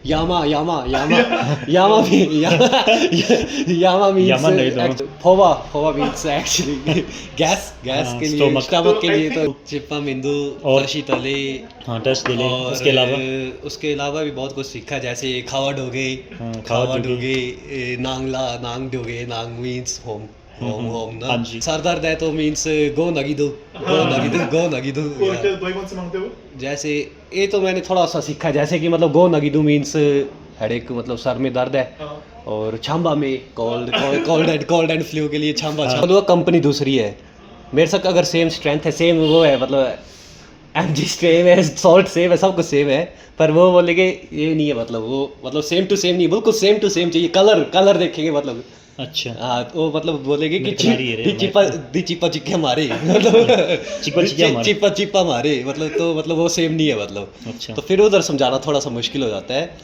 यामा यामा यामा यामा यामा यामा नहीं मीन्स तो Pova Pova means actually gas gas के लिए stomach। स्टमक के लिए तो चिप्पा बिंदु और तशी तले हाँ टच दिले और उसके अलावा उसके अलावा भी बहुत कुछ सीखा जैसे खावड़ हो गई खावड़ खावड़ हो हो गई नांगला नांग हो गए नांग मीन्स होम होम होम ना हाँ जी। सर दर्द है तो मीन्स गो नगी दो गो नगी दो गो नगी दो और क्या दवाई कौन सी मांगते हो? जैसे ये तो मैंने थोड़ा सा सीखा जैसे कि मतलब गो नगीदू मीन्स हेडेक मतलब सर में दर्द है हाँ। और छांबा में कोल्ड एंड फ्लू के लिए छांबा छांबा कंपनी दूसरी है मेरे साथ अगर सेम स्ट्रेंथ है सेम वो है मतलब एमजी सेम है सॉल्ट सेम है सब कुछ सेम है पर वो बोले कि ये नहीं है मतलब वो मतलब सेम टू सेम नहीं बिल्कुल सेम टू सेम चाहिए कलर कलर देखेंगे मतलब अच्छा हाँ तो वो मतलब बोलेगे कि मेरे को नारी है रे, चिप्पा चिक्के मारे मतलब चिप्पा चिक्के मारे। चिप्पा चिप्पा मारे मतलब तो मतलब वो सेम नहीं है मतलब अच्छा तो फिर उधर समझाना थोड़ा सा मुश्किल हो जाता है